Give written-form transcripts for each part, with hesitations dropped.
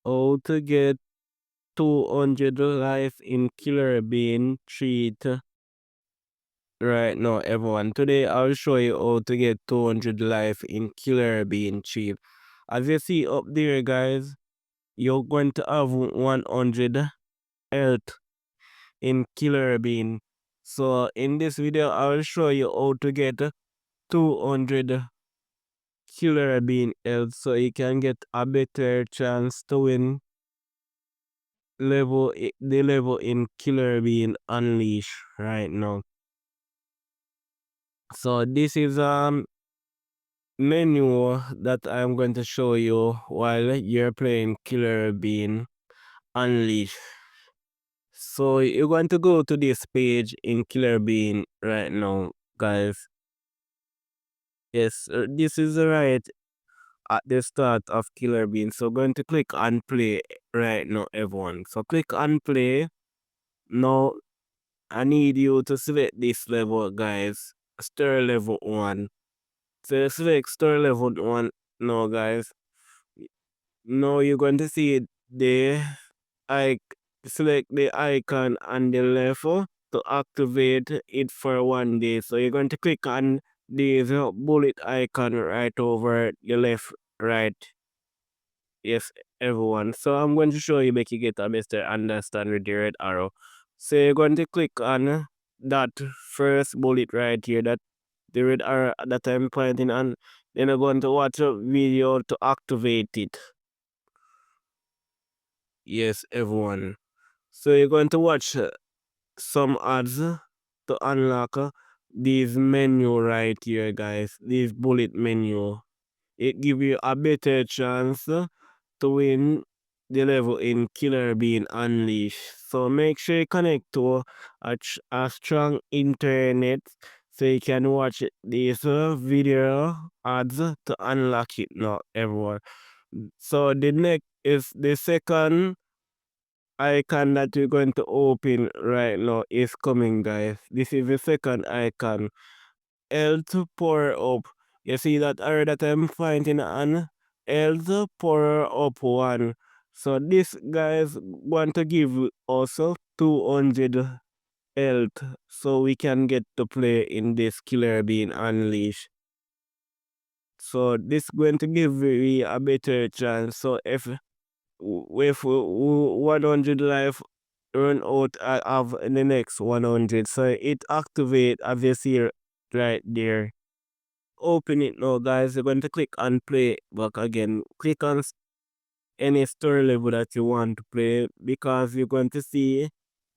How to get 200 life in Killer Bean treat right now, everyone. Today I'll show you how to get 200 life in Killer Bean treat. As you see up there, guys, you're going to have 100 health in Killer Bean. So in this video, I'll show you how to get 200 Killer Bean health so you can get a better chance to win the level in Killer Bean Unleash right now. So this is menu that I'm going to show you while you're playing Killer Bean Unleash. So you're going to go to this page in Killer Bean right now, guys. Yes, this is right at the start of Killer Bean. So going to click on play right now, everyone. So click on play. Now I need you to select this level, guys. Star level 1. So select star level 1 now, guys. Now you're going to see the I select the icon on the left to activate it for 1 day. So you're going to click on this bullet icon right over the left, right. Yes, everyone. So I'm going to show you make you get a better understand with the red arrow. So you're going to click on that first bullet right here, that the red arrow that I'm pointing on. Then you're going to watch a video to activate it. Yes, everyone. So you're going to watch some ads to unlock these menu right here, guys. These bullet menu. It give you a better chance to win the level in Killer Bean Unleashed. So make sure you connect to a strong internet so you can watch these video ads to unlock it now, everyone. So the next is the second icon that you're going to open right now is coming, guys. This is the second icon. L to power up. You see that arrow that I'm finding on L to power up 1. So this guys want to give also 200 health so we can get to play in this Killer Bean Unleashed. So this going to give me a better chance. So if with 100 life run out, I have the next 100. So it activate as you see right there. Open it now, guys. You're going to click on play back again. Click on any story level that you want to play because you're going to see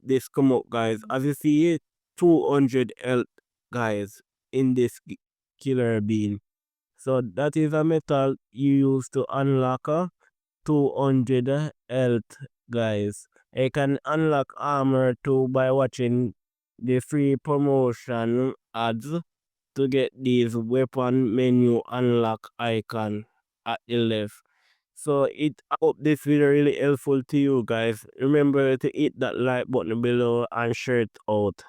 this come up, guys. As you see, 200 health, guys, in this Killer Bean. So that is a method you use to unlock 200 health, guys. You can unlock armor too by watching the free promotion ads to get these weapon menu unlock icon at the left. So I hope this video really helpful to you guys. Remember to hit that like button below and share it out.